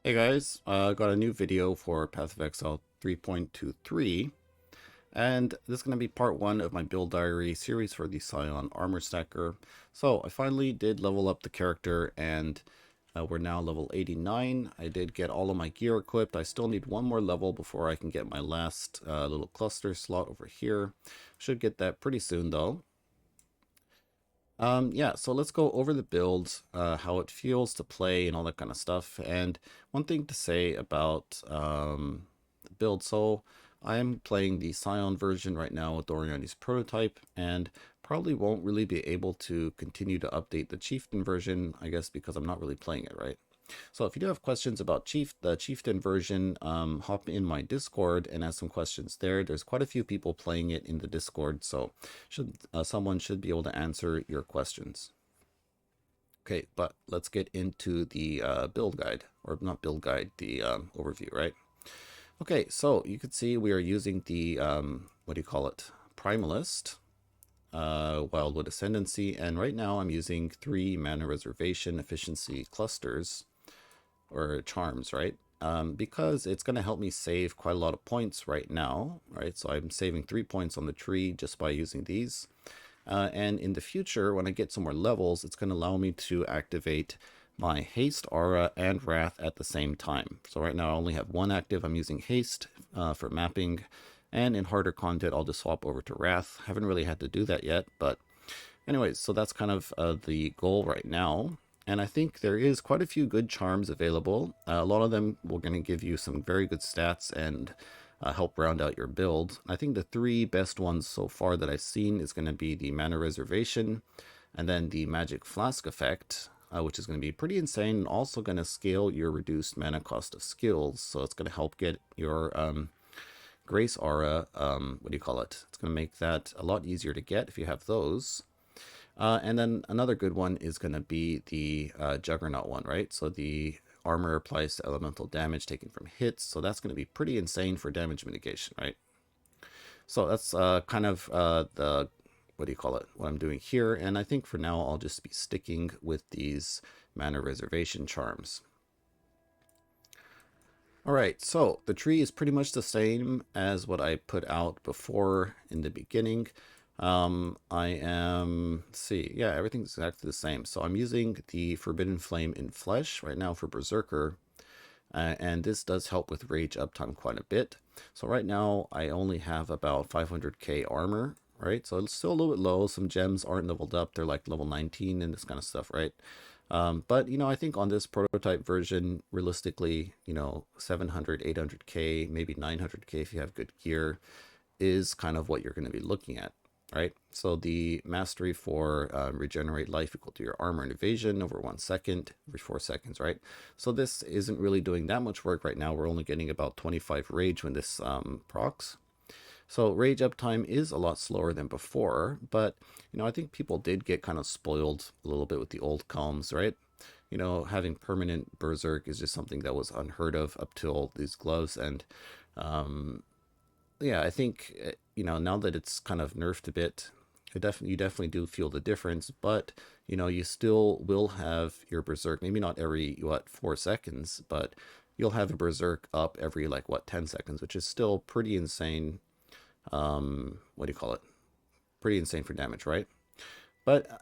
Hey guys, got a new video for Path of Exile 3.23, and this is going to be part one of my build diary series for the Scion armor stacker. So I finally did level up the character, and we're now level 89. I did get all of my gear equipped. I still need one more level before I can get my last little cluster slot over here. Should get that pretty soon though. Yeah, so let's go over the build, how it feels to play and all that kind of stuff. And one thing to say about the build, so I'm playing the Scion version right now with Oriani's prototype, and probably won't really be able to continue to update the Chieftain version, I guess because I'm not really playing it, right? So if you do have questions about the Chieftain version, hop in my Discord and ask some questions there. There's quite a few people playing it in the Discord, so someone should be able to answer your questions. Okay, but let's get into the build guide, or not build guide, the overview, right? Okay, so you can see we are using the, what do you call it, Primalist, Wildwood Ascendancy, and right now I'm using 3 mana reservation efficiency clusters, or charms, right? Because it's going to help me save quite a lot of points right now, right? So I'm saving 3 points on the tree just by using these. And in the future, when I get some more levels, it's going to allow me to activate my Haste, Aura, and Wrath at the same time. So right now I only have one active. I'm using Haste for mapping. And in harder content, I'll just swap over to Wrath. Haven't really had to do that yet, but anyways, so that's kind of the goal right now. And I think there is quite a few good charms available. A lot of them will going to give you some very good stats and help round out your build. I think the 3 best ones so far that I've seen is going to be the Mana Reservation, and then the Magic Flask effect, which is going to be pretty insane, and also going to scale your reduced mana cost of skills. So it's going to help get your Grace Aura, what do you call it? It's going to make that a lot easier to get if you have those. And then another good one is going to be the Juggernaut one, right? So the armor applies to elemental damage taken from hits. So that's going to be pretty insane for damage mitigation, right? So that's kind of the, what do you call it, what I'm doing here. And I think for now, I'll just be sticking with these mana reservation charms. All right, so the tree is pretty much the same as what I put out before in the beginning. Let's see, yeah, everything's exactly the same. So I'm using the Forbidden Flame in Flesh right now for Berserker, and this does help with rage uptime quite a bit. So right now I only have about 500k armor, right? So it's still a little bit low. Some gems aren't leveled up. They're like level 19 and this kind of stuff, right? But, I think on this prototype version, realistically, 700, 800k, maybe 900k if you have good gear, is kind of what you're going to be looking at, right? So the mastery for regenerate life equal to your armor and evasion over 1 second, every 4 seconds, right? So this isn't really doing that much work right now. We're only getting about 25 rage when this procs. So rage uptime is a lot slower than before, but I think people did get kind of spoiled a little bit with the old calms, right? Having permanent berserk is just something that was unheard of up till these gloves, and yeah, I think now that it's kind of nerfed a bit, you definitely do feel the difference, but you still will have your berserk, maybe not every 4 seconds, but you'll have a berserk up every 10 seconds, which is still pretty insane. What do you call it? Pretty insane for damage, right? But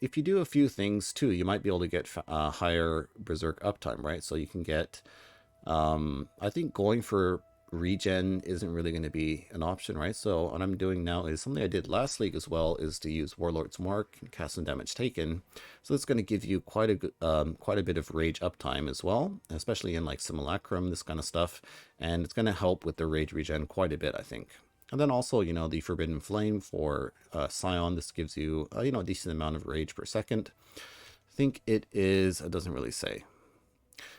if you do a few things too, you might be able to get higher berserk uptime, right? So you can get, I think going for regen isn't really going to be an option, right? So what I'm doing now is something I did last league as well, is to use Warlord's Mark and cast some damage taken. So it's going to give you quite a bit of rage uptime as well, especially in Simulacrum, this kind of stuff, and it's going to help with the rage regen quite a bit, I think. And then also, the Forbidden Flame for Scion. This gives you, a decent amount of rage per second. I think it doesn't really say.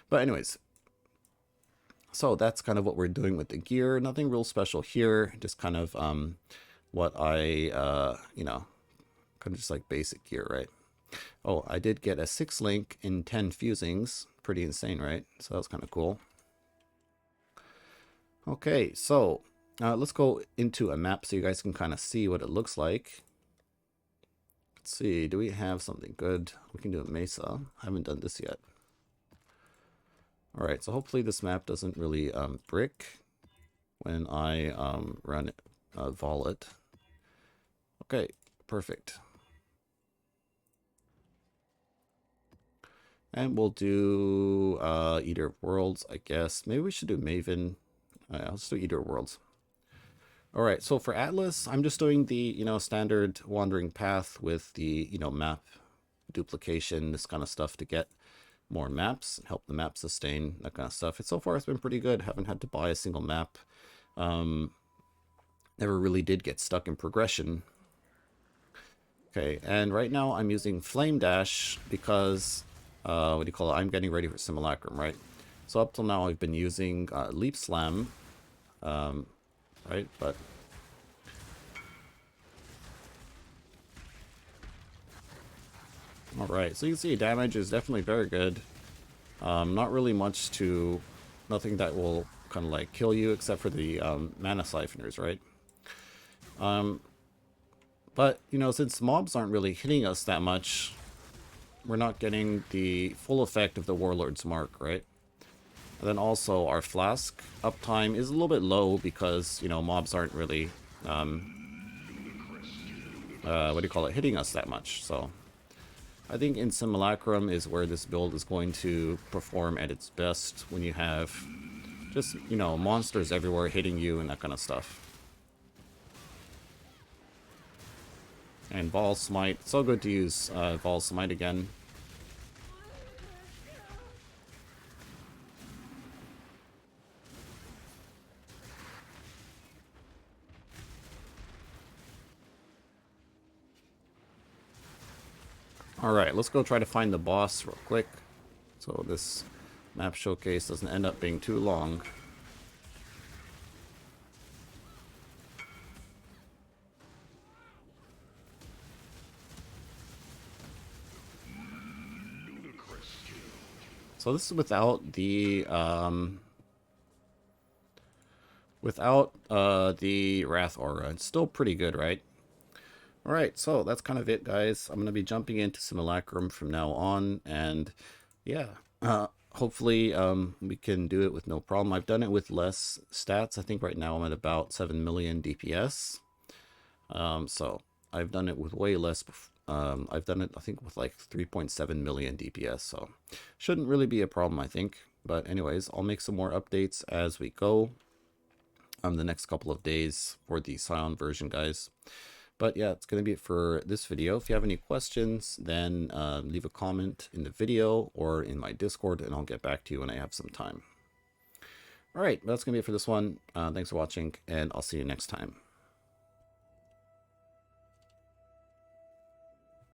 But anyways, so that's kind of what we're doing with the gear. Nothing real special here. Just kind of what I, kind of just like basic gear, right? Oh, I did get a 6 link in 10 fusings. Pretty insane, right? So that's kind of cool. Okay, so let's go into a map so you guys can kind of see what it looks like. Let's see, do we have something good? We can do a mesa. I haven't done this yet. All right, so hopefully this map doesn't really brick when I run vol it. Okay, perfect. And we'll do Eater of Worlds, I guess. Maybe we should do Maven. Let's do Eater of Worlds. All right, so for Atlas, I'm just doing the, standard wandering path with the, map duplication, this kind of stuff to get more maps, help the map sustain, that kind of stuff. So far, it's been pretty good. Haven't had to buy a single map. Never really did get stuck in progression. Okay, and right now I'm using Flame Dash because, what do you call it? I'm getting ready for Simulacrum, right? So up till now I've been using Leap Slam, right? But all right, so you can see damage is definitely very good. Not really much to, nothing that will kind of like kill you except for the mana siphoners, right? But, since mobs aren't really hitting us that much, we're not getting the full effect of the Warlord's Mark, right? And then also our Flask uptime is a little bit low because, mobs aren't really, what do you call it, hitting us that much. So I think in Simulacrum is where this build is going to perform at its best when you have just, monsters everywhere hitting you and that kind of stuff. And Vol Smite, so good to use Vol Smite again. Alright, let's go try to find the boss real quick, so this map showcase doesn't end up being too long. So this is without the Wrath Aura. It's still pretty good, right? Alright, so that's kind of it, guys. I'm going to be jumping into Simulacrum from now on, and yeah, hopefully we can do it with no problem. I've done it with less stats. I think right now I'm at about 7 million DPS. So I've done it with way less. I've done it, I think, with like 3.7 million DPS, so shouldn't really be a problem, I think. But anyways, I'll make some more updates as we go the next couple of days for the Scion version, guys. But yeah, it's going to be it for this video. If you have any questions, then leave a comment in the video or in my Discord, and I'll get back to you when I have some time. All right, that's going to be it for this one. Thanks for watching, and I'll see you next time.